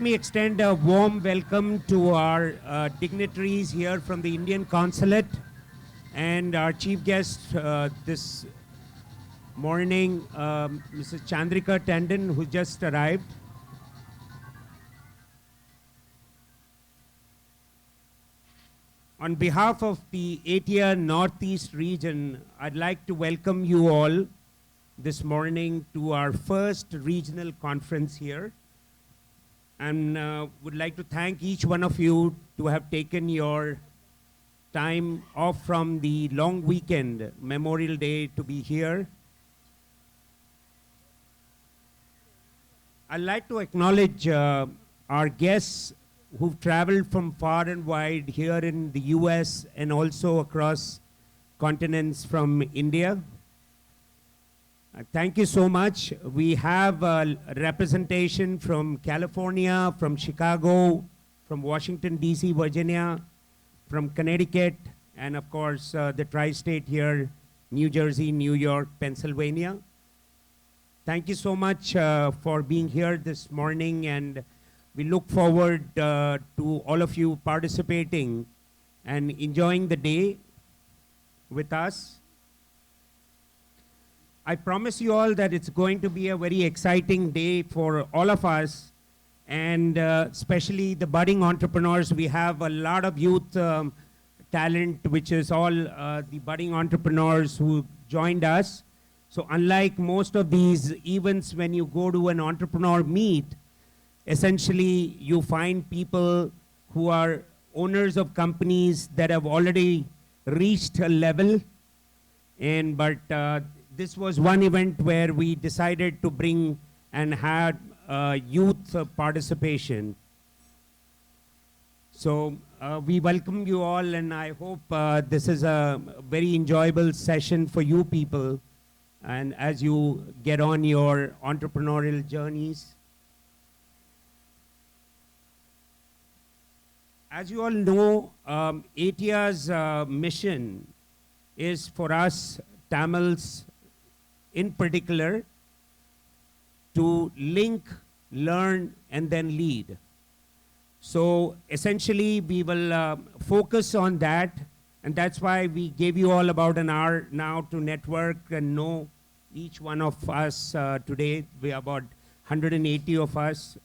me extend a warm welcome to our dignitaries here from the Indian Consulate and our chief guest this morning, Mrs. Chandrika Tandon, who just arrived. On behalf of the ATEA Northeast region, I'd like to welcome you all this morning to our first regional conference here. And would like to thank each one of you to have taken your time off from the long weekend, Memorial Day, to be here. I'd like to acknowledge our guests who've traveled from far and wide here in the US and also across continents from India. Thank you so much. We have representation from California, from Chicago, from Washington, D.C., Virginia, from Connecticut, and of course the tri-state here, New Jersey, New York, Pennsylvania. Thank you so much for being here this morning, and we look forward to all of you participating and enjoying the day with us. I promise you all that it's going to be a very exciting day for all of us, and especially the budding entrepreneurs. We have a lot of youth talent, which is all the budding entrepreneurs who joined us. So unlike most of these events, when you go to an entrepreneur meet, essentially you find people who are owners of companies that have already reached a level, but this was one event where we decided to bring and had youth participation. So we welcome you all, and I hope this is a very enjoyable session for you people, and as you get on your entrepreneurial journeys. As you all know, ATEA's mission is for us Tamils in particular to link, learn, and then lead. So essentially we will focus on that, and that's why we gave you all about an hour now to network and know each one of us today. We are about 180 of us.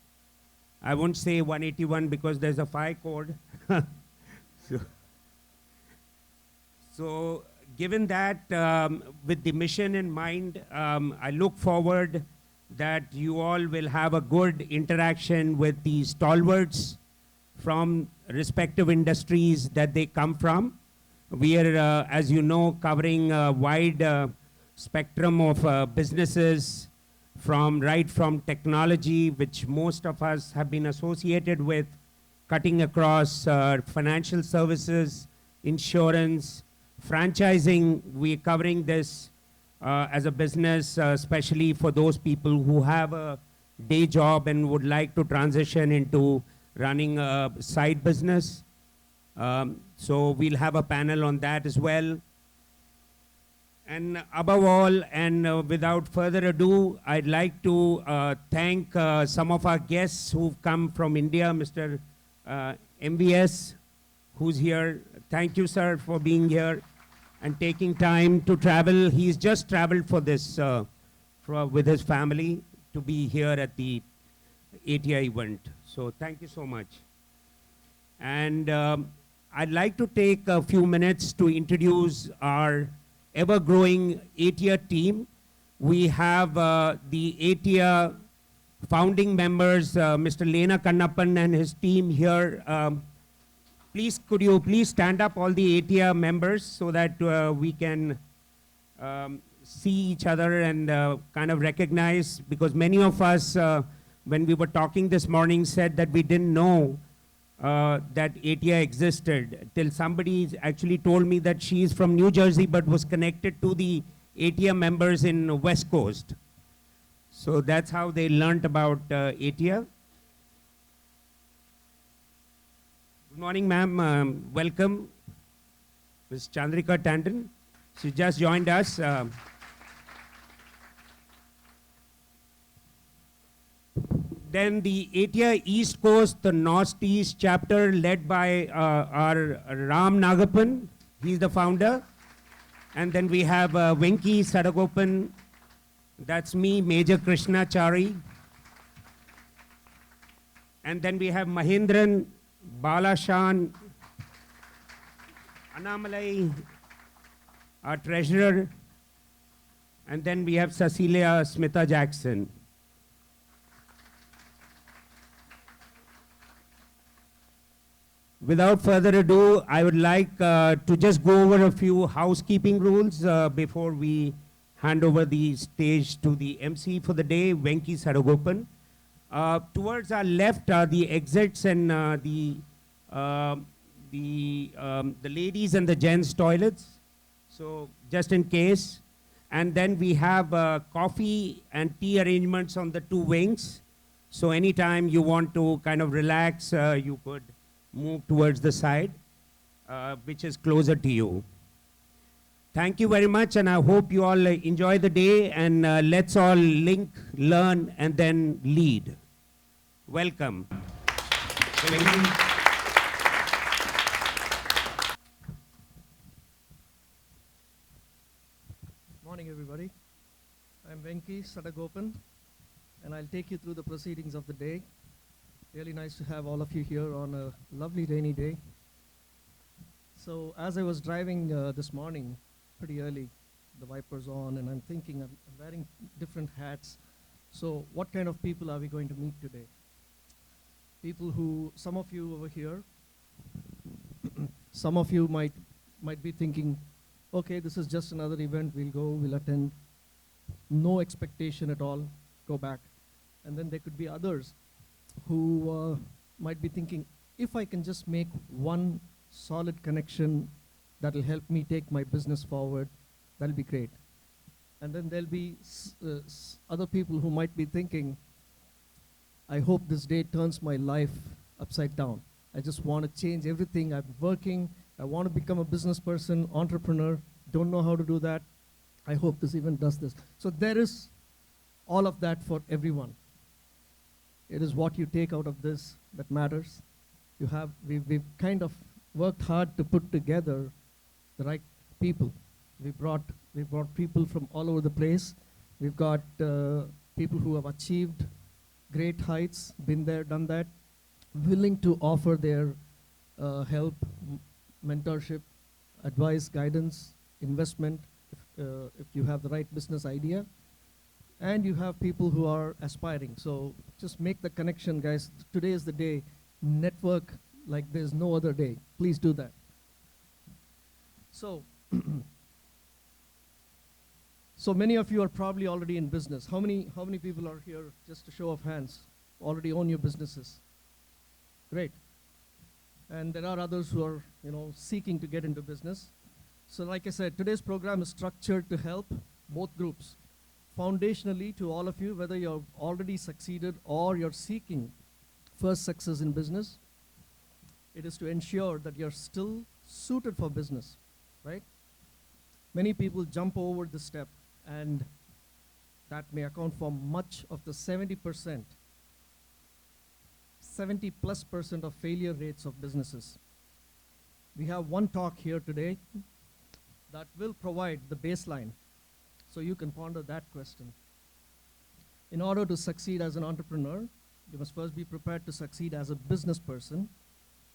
I won't say 181 because there's a 5 code. So given that, with the mission in mind, I look forward that you all will have a good interaction with the stalwarts from respective industries that they come from. We are, as you know, covering a wide spectrum of businesses, right from technology, which most of us have been associated with, cutting across financial services, insurance, franchising. We're covering this as a business, especially for those people who have a day job and would like to transition into running a side business. So we'll have a panel on that as well. And above all, and without further ado, I'd like to thank some of our guests who've come from India, Mr. MVS, who's here. Thank you, sir, for being here and taking time to travel. He's just traveled for this with his family to be here at the ATEA event. So thank you so much. And I'd like to take a few minutes to introduce our ever-growing ATEA team. We have the ATEA founding members, Mr. Lena Kannapan and his team here. Please, could you please stand up, all the ATEA members, so that we can see each other and kind of recognize, because many of us, when we were talking this morning, said that we didn't know that ATEA existed, till somebody actually told me that she is from New Jersey but was connected to the ATEA members in West Coast. So that's how they learned about ATEA. Good morning, ma'am. Welcome. Ms. Chandrika Tandon. She just joined us. Then the ATEA East Coast, the Northeast chapter led by our Ram Nagapan. He's the founder. And then we have Venki Sadagopan. That's me, Major Krishna Chari. And then we have Mahindran, Balashan, Annamalai, our treasurer. And then we have Cecilia Smitha Jackson. Without further ado, I would like to just go over a few housekeeping rules before we hand over the stage to the MC for the day, Venki Sadagopan. Towards our left are the exits and the ladies and the gents toilets. So just in case. And then we have coffee and tea arrangements on the two wings. So anytime you want to kind of relax, you could move towards the side, which is closer to you. Thank you very much, and I hope you all enjoy the day, and let's all link, learn, and then lead. Welcome. Morning, everybody. I'm Venki Sadagopan, and I'll take you through the proceedings of the day. Really nice to have all of you here on a lovely rainy day. So as I was driving this morning, pretty early, the wipers on, and I'm thinking I'm wearing different hats. So what kind of people are we going to meet today? People who, some of you over here, some of you might be thinking, okay, this is just another event, we'll go, we'll attend. No expectation at all, go back. And then there could be others who might be thinking, if I can just make one solid connection that'll help me take my business forward, that'll be great. And then there'll be other people who might be thinking, I hope this day turns my life upside down. I just want to change everything. I'm working, I want to become a business person, entrepreneur, don't know how to do that. I hope this event does this. So there is all of that for everyone. It is what you take out of this that matters. We've kind of worked hard to put together the right people. We brought people from all over the place. We've got people who have achieved great heights, been there, done that, willing to offer their help, mentorship, advice, guidance, investment, if you have the right business idea. And you have people who are aspiring. So just make the connection, guys. Today is the day. Network like there's no other day. Please do that. So, so many of you are probably already in business. How many people are here, just a show of hands, already own your businesses? Great. And there are others who are, seeking to get into business. So like I said, today's program is structured to help both groups. Foundationally, to all of you, whether you've already succeeded or you're seeking first success in business, it is to ensure that you're still suited for business, right? Many people jump over this step, and that may account for much of the 70%, 70+% of failure rates of businesses. We have one talk here today that will provide the baseline. So you can ponder that question. In order to succeed as an entrepreneur, you must first be prepared to succeed as a business person.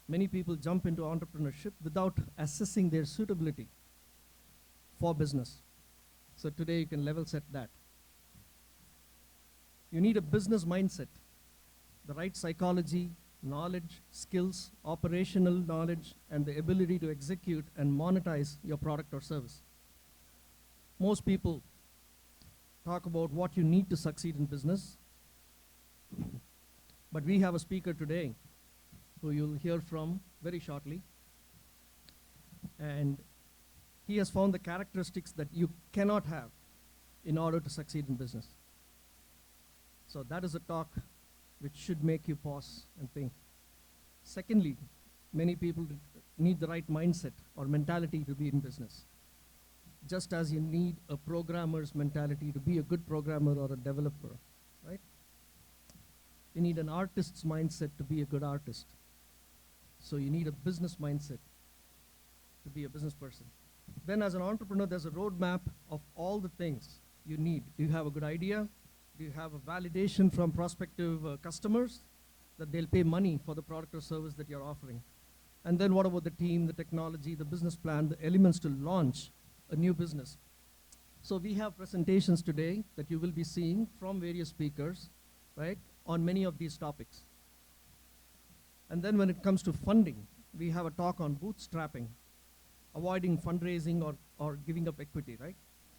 Many people jump into entrepreneurship without assessing their suitability for business. So today you can level set that. You need a business mindset, the right psychology, knowledge, skills, operational knowledge, and the ability to execute and monetize your product or service. Most people talk about what you need to succeed in business, but we have a speaker today who you'll hear from very shortly, and he has found the characteristics that you cannot have in order to succeed in business. So that is a talk which should make you pause and think. Secondly, many people need the right mindset or mentality to be in business. Just as you need a programmer's mentality to be a good programmer or a developer, right? You need an artist's mindset to be a good artist. So you need a business mindset to be a business person. Then as an entrepreneur, there's a roadmap of all the things you need. Do you have a good idea? Do you have a validation from prospective customers that they'll pay money for the product or service that you're offering? And then what about the team, the technology, the business plan, the elements to launch a new business? So we have presentations today that you will be seeing from various speakers, right, on many of these topics. And then when it comes to funding, we have a talk on bootstrapping, avoiding fundraising or giving up equity, right?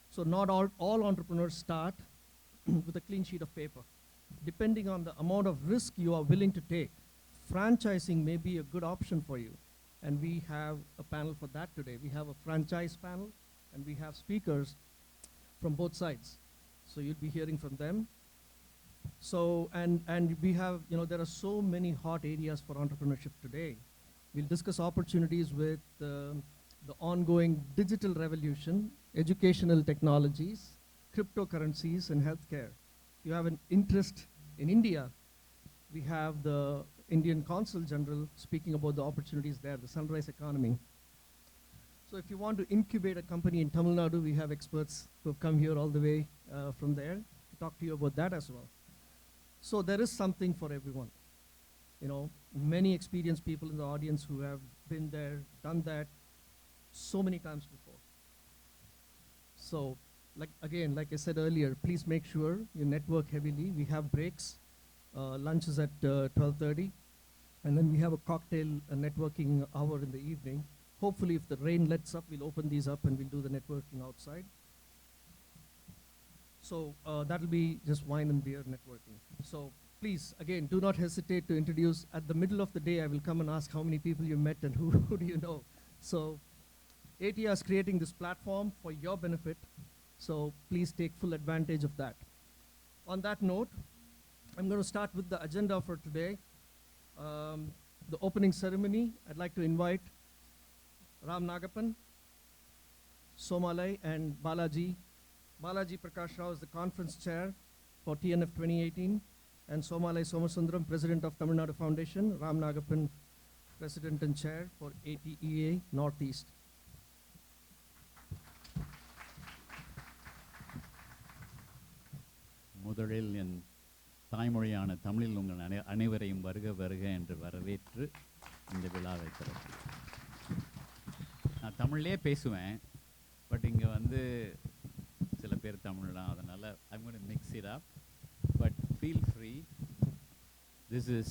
So not all entrepreneurs start with a clean sheet of paper. Depending on the amount of risk you are willing to take, franchising may be a good option for you. And we have a panel for that today. We have a franchise panel, and we have speakers from both sides. So you'll be hearing from them. So, and we have, there are so many hot areas for entrepreneurship today. We'll discuss opportunities with the ongoing digital revolution, educational technologies, cryptocurrencies, and healthcare. If you have an interest in India, we have the Indian Consul General speaking about the opportunities there, the sunrise economy. So if you want to incubate a company in Tamil Nadu, we have experts who have come here all the way from there to talk to you about that as well. So there is something for everyone. Many experienced people in the audience who have been there, done that so many times before. So like I said earlier, please make sure you network heavily. We have breaks. Lunch is at 12:30. And then we have a cocktail networking hour in the evening. Hopefully, if the rain lets up, we'll open these up and we'll do the networking outside. So that'll be just wine and beer networking. So please, again, do not hesitate to introduce. At the middle of the day, I will come and ask how many people you met and who do you know. So ATEA is creating this platform for your benefit. So please take full advantage of that. On that note, I'm going to start with the agenda for today. The opening ceremony, I'd like to invite Ram Nagapan, Somalai, and Balaji. Balaji Prakash Rao is the conference chair for TNF 2018, and Somalai Somasundaram, president of Tamil Nadu Foundation. Ram Nagapan, president and chair for ATEA Northeast. முதலில் என் தாய்மொழியான தமிழில் உங்கள் அனைவரையும் வருக வருக என்று வரவேற்று இந்த விழாவை திறக்கிறேன். நான் தமிழ்லே பேசுவேன், பட் இங்கே வந்து சில பேர் தமிழ் தான், அதனால் I'm going to mix it up, but feel free. This is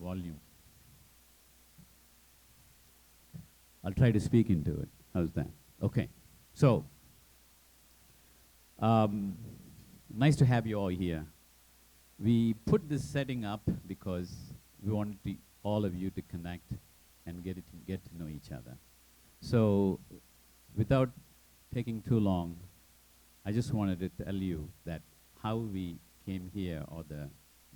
volume. I'll try to speak into it. How's that? Okay. So, nice to have you all here. We put this setting up because we wanted all of you to connect and get to know each other. So, without taking too long, I just wanted to tell you that how we came here, or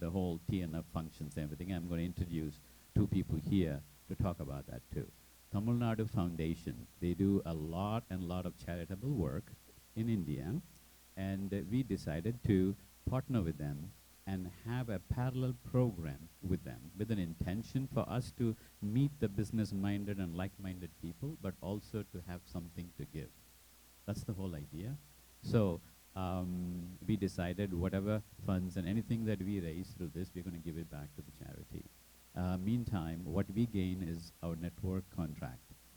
the whole TNF functions and everything. I'm going to introduce two people here to talk about that too. Tamil Nadu Foundation, they do a lot of charitable work in India, and we decided to partner with them and have a parallel program with them with an intention for us to meet the business-minded and like-minded people, but also to have something to give. That's the whole idea. So we decided whatever funds and anything that we raise through this, we're going to give it back to the charity. Meantime, what we gain is our network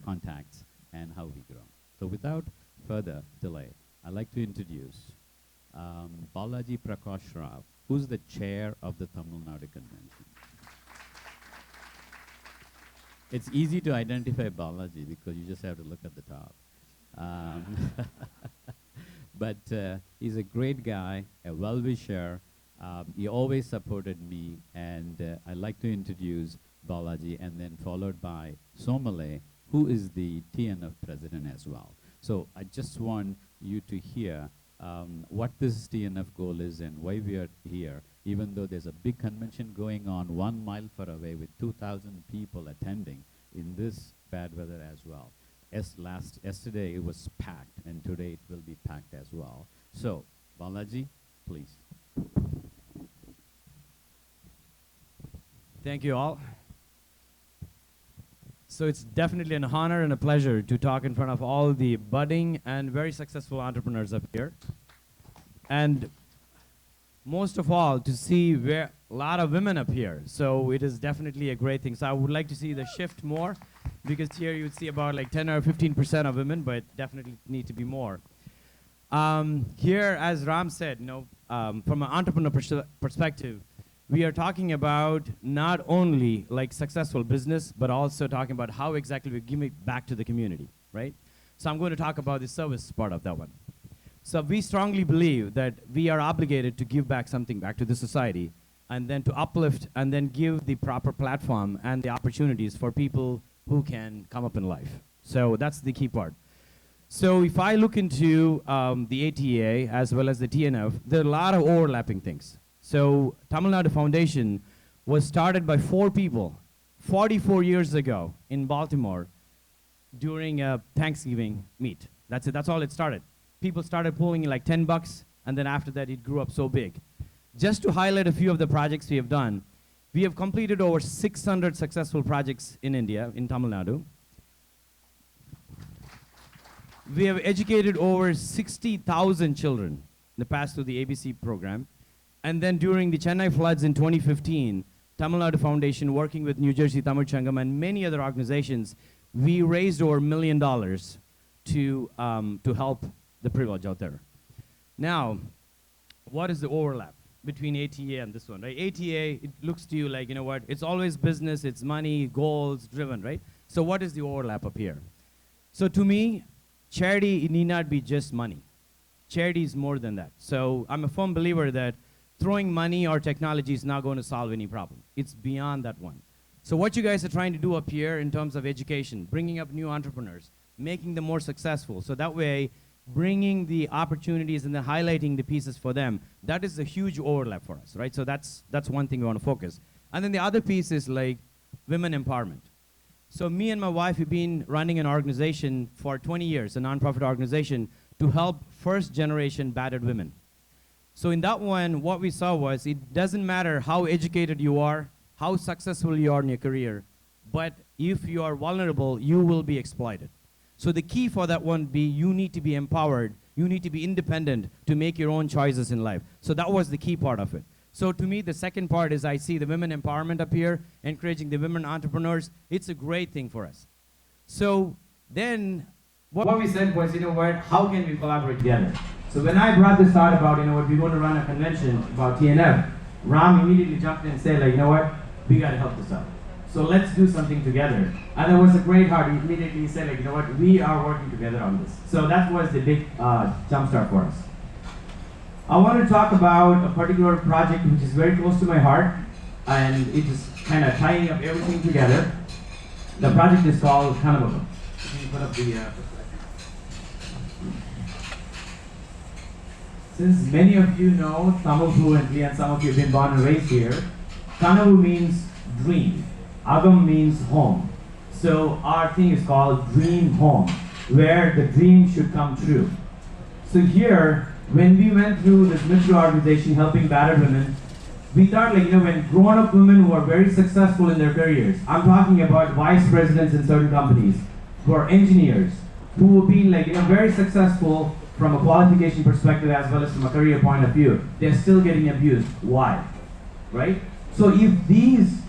contacts and how we grow. So without further delay, I'd like to introduce Balaji Prakash Rao, who's the chair of the Tamil Nadu Convention. It's easy to identify Balaji because you just have to look at the top. But he's a great guy, a well-wisher. He always supported me, and I'd like to introduce Balaji, and then followed by Somalai, who is the TNF president as well. So I just want you to hear what this TNF goal is and why we are here, even though there's a big convention going on 1 mile far away with 2,000 people attending in this bad weather as well. Yesterday it was packed, and today it will be packed as well. So, Balaji, please. Thank you all. So it's definitely an honor and a pleasure to talk in front of all the budding and very successful entrepreneurs up here. And most of all, to see a lot of women up here. So it is definitely a great thing. So I would like to see the shift more, because here you would see about like 10 or 15% of women, but definitely need to be more. Here, as Ram said, from an entrepreneur perspective, we are talking about not only like successful business, but also talking about how exactly we give it back to the community, right? So I'm going to talk about the service part of that one. So we strongly believe that we are obligated to give back something back to the society, and then to uplift and then give the proper platform and the opportunities for people who can come up in life. So that's the key part. So if I look into the ATEA as well as the TNF, there are a lot of overlapping things. So Tamil Nadu Foundation was started by 4 people 44 years ago in Baltimore during a Thanksgiving meet. That's it. That's all it started. People started pulling in like $10, and then after that it grew up so big. Just to highlight a few of the projects we have done, we have completed over 600 successful projects in India, in Tamil Nadu. We have educated over 60,000 children in the past through the ABC program. And then during the Chennai floods in 2015, Tamil Nadu Foundation, working with New Jersey Tamil Changam and many other organizations, we raised over $1 million to help the privilege out there. Now, what is the overlap between ATEA and this one, right? ATEA, it looks to you like, you know what, it's always business, it's money, goals driven, right? So what is the overlap up here? So to me, charity, it need not be just money. Charity is more than that. So I'm a firm believer that throwing money or technology is not going to solve any problem. It's beyond that one. So what you guys are trying to do up here in terms of education, bringing up new entrepreneurs, making them more successful, so that way, bringing the opportunities and then highlighting the pieces for them, that is a huge overlap for us, right? So that's one thing we want to focus. And then the other piece is like women empowerment. So me and my wife have been running an organization for 20 years, a nonprofit organization, to help first generation battered women. So in that one, what we saw was it doesn't matter how educated you are, how successful you are in your career, but if you are vulnerable, you will be exploited. So the key for that one be you need to be empowered, you need to be independent to make your own choices in life. So that was the key part of it. So to me, the second part is I see the women empowerment up here, encouraging the women entrepreneurs. It's a great thing for us. So then what we said was, you know what, how can we collaborate together? So when I brought this thought about, you know what, we're going to run a convention about TNF, Ram immediately jumped in and said, like, you know what, we got to help this out. So let's do something together. And there was a great heart. He immediately said, like, you know what, we are working together on this. So that was the big jumpstart for us. I want to talk about a particular project which is very close to my heart, and it is kind of tying up everything together. The project is called Kannapan. Can you put up the Since many of you know Tamil fluently and some of you have been born and raised here, Kanavu means dream. Agam means home. So our thing is called Dream Home, where the dream should come true. So here, when we went through this mission organization helping battered women, we thought, like, you know, when grown-up women who are very successful in their careers, I'm talking about vice presidents in certain companies, who are engineers, who have been, like, you know, very successful from a qualification perspective as well as from a career point of view, they're still getting abused. Why? Right? So if these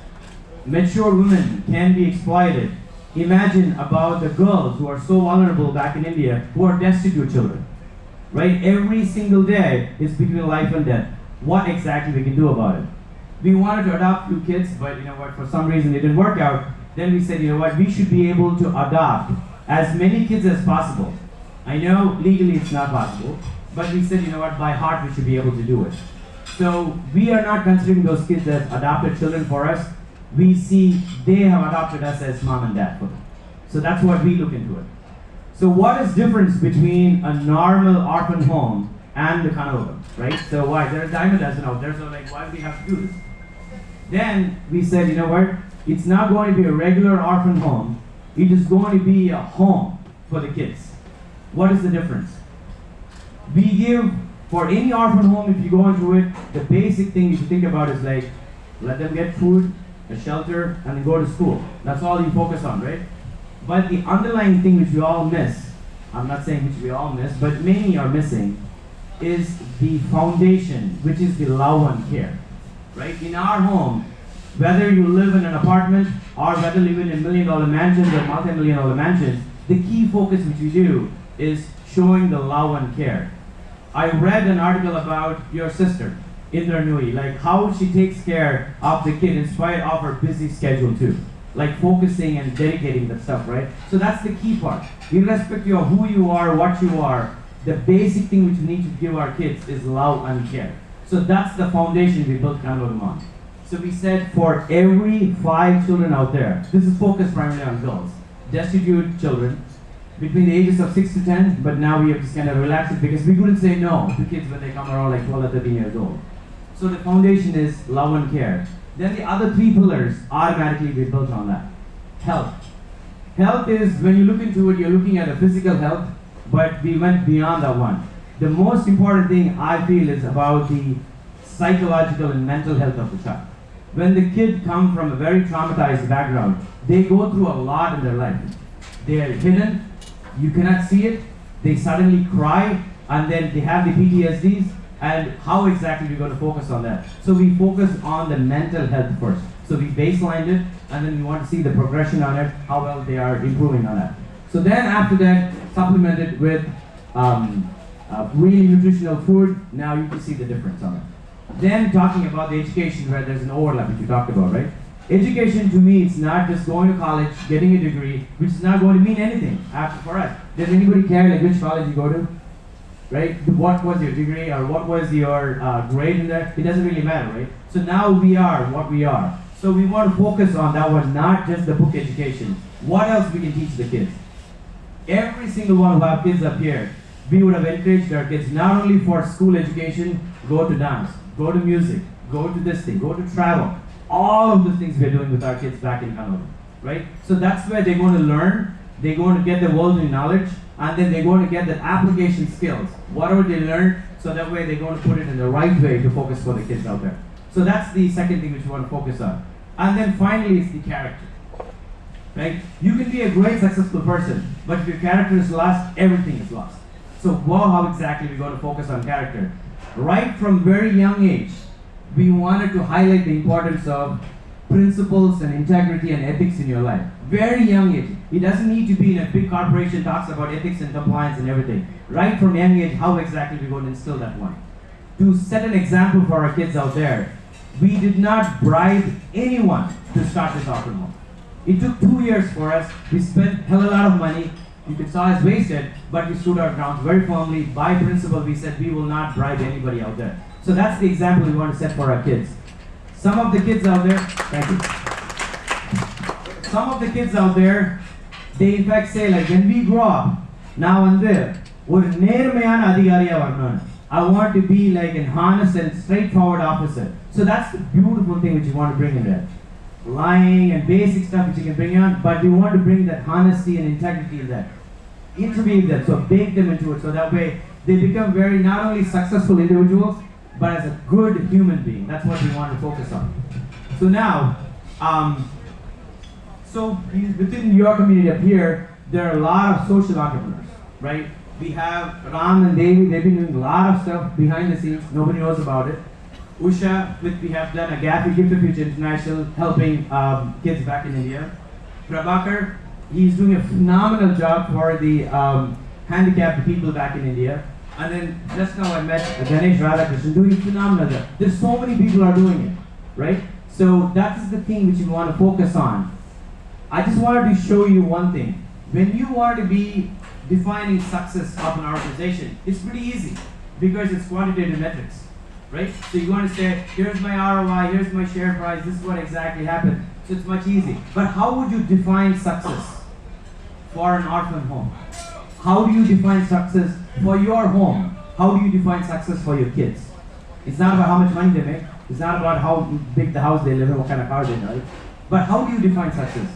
mature women can be exploited, imagine about the girls who are so vulnerable back in India, who are destitute children. Right? Every single day is between life and death. What exactly we can do about it? We wanted to adopt 2 kids, but you know what, for some reason it didn't work out. Then we said, you know what, we should be able to adopt as many kids as possible. I know legally it's not possible, but we said, you know what, by heart we should be able to do it. So we are not considering those kids as adopted children for us. We see they have adopted us as mom and dad for them. So that's what we look into it. So what is difference between a normal orphan home and the Kannapan, right? So why? There are diamonds out there, so like, why do we have to do this? Then we said, you know what, it's not going to be a regular orphan home, it is going to be a home for the kids. What is the difference? We give, for any orphan home, if you go into it, the basic thing you should think about is like, let them get food, a shelter, and then go to school. That's all you focus on, right? But the underlying thing which we all miss, I'm not saying which we all miss, but many are missing, is the foundation, which is the love and care, right? In our home, whether you live in an apartment or whether you live in $1 million mansions or multi-million-dollar mansions, the key focus which we do is showing the love and care. I read an article about your sister, Indra Nui, like how she takes care of the kid in spite of her busy schedule too. Like focusing and dedicating that stuff, right? So that's the key part. Irrespective of who you are, what you are, the basic thing which we need to give our kids is love and care. So that's the foundation we built Kannapan on. So we said for every 5 children out there, this is focused primarily on girls, destitute children, between the ages of 6 to 10, but now we have just kind of relaxed it because we couldn't say no to kids when they come around like 12 or 13 years old. So the foundation is love and care. Then the other 3 pillars automatically we built on that. Health. Health is, when you look into it, you're looking at a physical health, but we went beyond that one. The most important thing I feel is about the psychological and mental health of the child. When the kid comes from a very traumatized background, they go through a lot in their life. They are hidden, you cannot see it, they suddenly cry, and then they have the PTSDs, and how exactly we're going to focus on that. So we focus on the mental health first. So we baselined it, and then we want to see the progression on it, how well they are improving on that. So then after that, supplement it with really nutritional food. Now you can see the difference on it. Then talking about the education where there's an overlap, which you talked about, right? Education to me, it's not just going to college, getting a degree, which is not going to mean anything after for us. Does anybody care like which college you go to? Right? What was your degree or what was your grade in there? It doesn't really matter, right? So now we are what we are. So we want to focus on that one, not just the book education. What else we can teach the kids? Every single one who have kids up here, we would have encouraged our kids not only for school education, go to dance, go to music, go to this thing, go to travel. All of the things we're doing with our kids back in Canada, right? So that's where they're going to learn, they're going to get the worldly knowledge, and then they're going to get the application skills. Whatever they learn, so that way they're going to put it in the right way to focus for the kids out there. So that's the second thing which we want to focus on. And then finally, it's the character, right? You can be a great successful person, but if your character is lost, everything is lost. So how exactly we're going to focus on character? Right from very young age, we wanted to highlight the importance of principles and integrity and ethics in your life. Very young age. It doesn't need to be in a big corporation talks about ethics and compliance and everything. Right from young age, how exactly we're going to instill that one. To set an example for our kids out there, we did not bribe anyone to start this orphan home. It took 2 years for us. We spent a hell of a lot of money. You could saw us wasted, but we stood our ground very firmly. By principle, we said we will not bribe anybody out there. So that's the example we want to set for our kids. Some of the kids out there, thank you. Some of the kids out there, they in fact say like, when we grow up, now and there, I want to be like an honest and straightforward officer. So that's the beautiful thing which you want to bring in there. Lying and basic stuff which you can bring on, but you want to bring that honesty and integrity in there. Interweave them, so bake them into it, so that way they become very not only successful individuals, but as a good human being. That's what we want to focus on. So now, within your community up here, there are a lot of social entrepreneurs, right? We have Ram and Devi, they've been doing a lot of stuff behind the scenes, nobody knows about it. Usha, we have done a Gaffy Gift of Future International, helping kids back in India. Prabhakar, he's doing a phenomenal job for the handicapped people back in India. And then just now I met Ganesh Radhakrishnan doing a phenomenal job. There's so many people are doing it, right? So that is the thing which you want to focus on. I just wanted to show you one thing. When you want to be defining success of an organization, it's pretty easy because it's quantitative metrics, right? So you want to say, here's my ROI, here's my share price, this is what exactly happened. So it's much easy. But how would you define success for an orphan home? How do you define success for your home? How do you define success for your kids? It's not about how much money they make. It's not about how big the house they live in, what kind of car they drive. But how do you define success?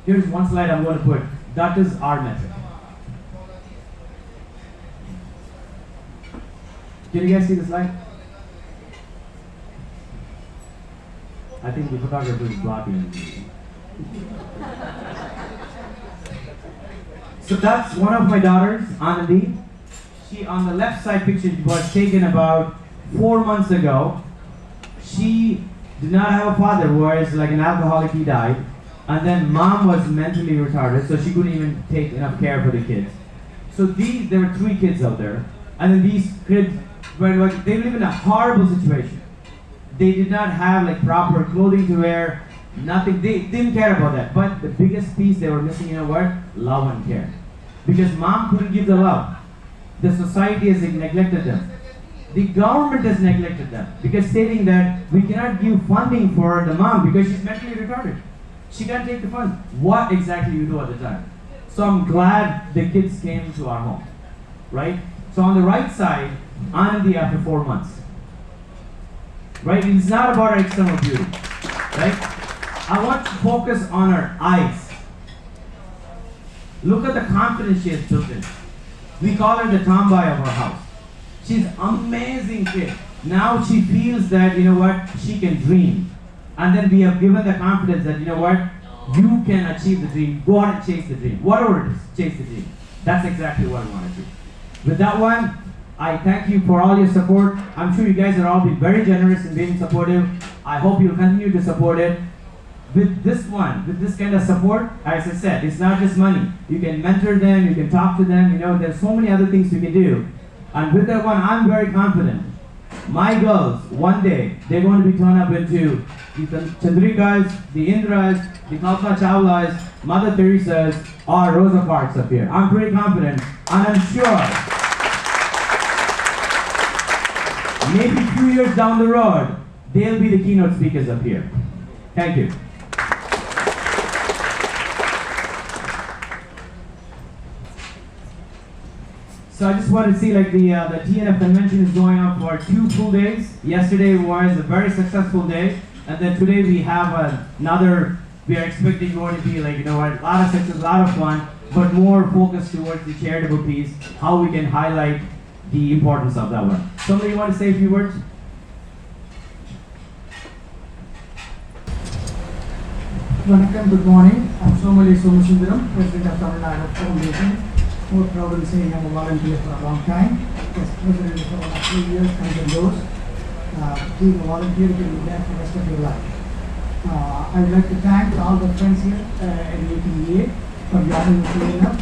Here's one slide I'm going to put. That is our metric. Can you guys see the slide? I think the photographer is blocking me. So that's one of my daughters, Anandi. She, on the left side picture, was taken about 4 months ago. She did not have a father, whereas like an alcoholic, he died. And then mom was mentally retarded, so she couldn't even take enough care for the kids. So there were 3 kids out there. And then these kids were like, they live in a horrible situation. They did not have like proper clothing to wear, nothing. They didn't care about that. But the biggest piece they were missing, you know what? Love and care. Because mom couldn't give the love. The society has neglected them. The government has neglected them because stating that we cannot give funding for the mom because she's mentally retarded. She can't take the funds. What exactly you do at the time? So I'm glad the kids came to our home, right? So on the right side, Anandi after 4 months, right? It's not about our external beauty, right? I want to focus on her eyes. Look at the confidence she has built in. We call her the tomboy of our house. She's an amazing kid. Now she feels that, you know what, she can dream. And then we have given the confidence that, you know what, you can achieve the dream. Go out and chase the dream. Whatever it is, chase the dream. That's exactly what I want to do. With that one, I thank you for all your support. I'm sure you guys have all been very generous in being supportive. I hope you'll continue to support it. With this one, with this kind of support, as I said, it's not just money. You can mentor them, you can talk to them, you know, there's so many other things you can do. And with that one, I'm very confident. My girls, one day, they're going to be turned up into the Chandrikas, the Indras, the Kalpana Chawlas, Mother Teresa's, or Rosa Parks up here. I'm pretty confident, and I'm sure maybe a few years down the road, they'll be the keynote speakers up here. Thank you. So I just want to see like the TNF convention is going on for 2 full days. Yesterday was a very successful day. And then today we have another, we are expecting going to be like, you know what, a lot of success, a lot of fun, but more focused towards the charitable piece, how we can highlight the importance of that one. Somebody want to say a few words? Vanakkam, good morning. I'm Somali Somasundaram, President of Tamil Nadu Foundation. More proud in saying I'm a volunteer for a long time. As President for about 3 years, comes and goes. Being a volunteer can be there for the rest of your life. I would like to thank all the friends here at ATEA for joining us enough.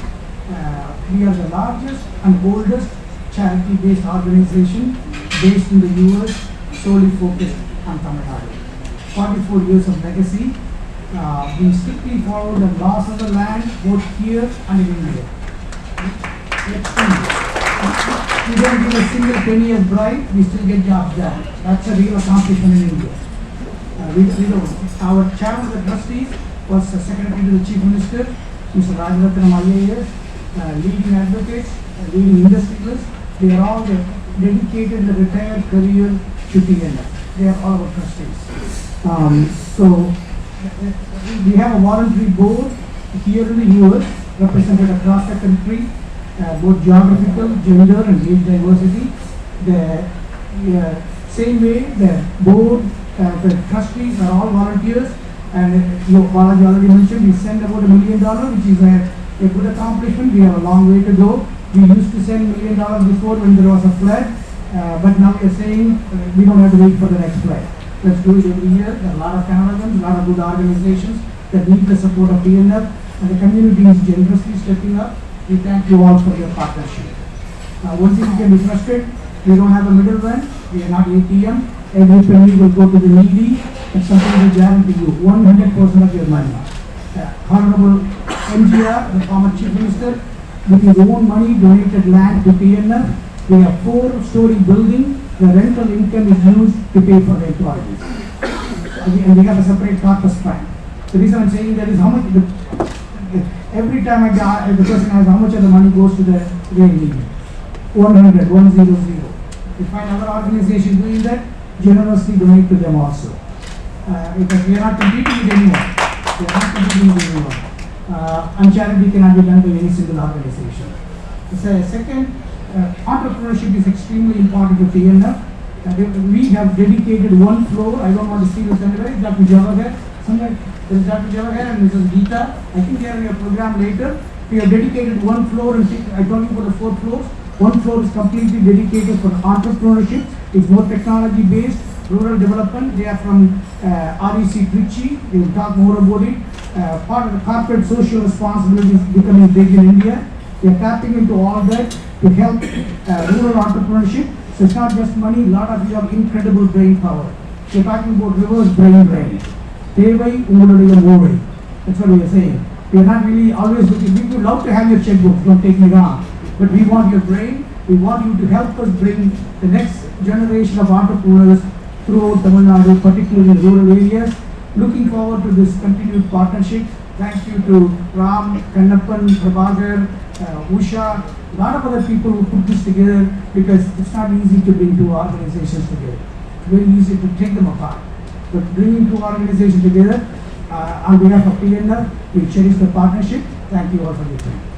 We are the largest and oldest charity-based organization based in the US, solely focused on Tamil Nadu. 44 years of legacy. We strictly follow the laws of the land, both here and in India. We don't give a single penny as bribe, we still get jobs done. That's a real accomplishment in India. Our chairman of the trustees was the secretary to the chief minister, Mr. Rajaratnam IAS, leading advocates, leading industrialists. They are all dedicated the retired career to TNF. They are all our trustees. So we have a voluntary board here in the US, represented across the country, both geographical, gender and age diversity. The same way the board, the trustees are all volunteers, and Balaji already mentioned we send about $1 million, which is a good accomplishment. We have a long way to go. We used to send $1 million before when there was a flood, but now we are saying we don't have to wait for the next flood. Let's do it every year. There are a lot of Canadians, a lot of good organizations that need the support of TNF, and the community is generously stepping up. We thank you all for your partnership. One thing you can be trusted, we don't have a middleman, we are not ATM. Every penny will go to the needy, and something will guarantee you 100% of your money. Honorable MGR, the former Chief Minister, with his own money donated land to TNF. We have 4-story building. The rental income is used to pay for the employees. And we have a separate corpus fund. The reason I'm saying that is how much, every time the person asks how much of the money goes to the needy. 100. We find other organizations doing that, generously donate to them also. Because we are not competing with anyone. And charity cannot be done by any single organization. Second, entrepreneurship is extremely important to TNF. We have dedicated one floor. I don't want to steal the thunder. Dr. Jawahar, somewhere there is Dr. Jawahar and Mrs. Geeta. I think they are in your program later. We have dedicated one floor, and I told you about the 4 floors. One floor is completely dedicated for entrepreneurship. It's more technology based, rural development. They are from REC Trichy. They will talk more about it. Part of the corporate social responsibility is becoming big in India. We are tapping into all that to help rural entrepreneurship. So it's not just money. A lot of you have incredible brain power. We are talking about reverse brain drain. Tevai ungaludiya movai. That's what we are saying. We are not really always looking. We would love to have your checkbook. Don't take me wrong. But we want your brain. We want you to help us bring the next generation of entrepreneurs throughout Tamil Nadu, particularly in rural areas. Looking forward to this continued partnership. Thank you to Ram, Kannapan, Prabhakar, Usha, a lot of other people who put this together, because it's not easy to bring 2 organizations together. It's very easy to take them apart. But bringing 2 organizations together, on behalf of TNF, we cherish the partnership. Thank you all for your time.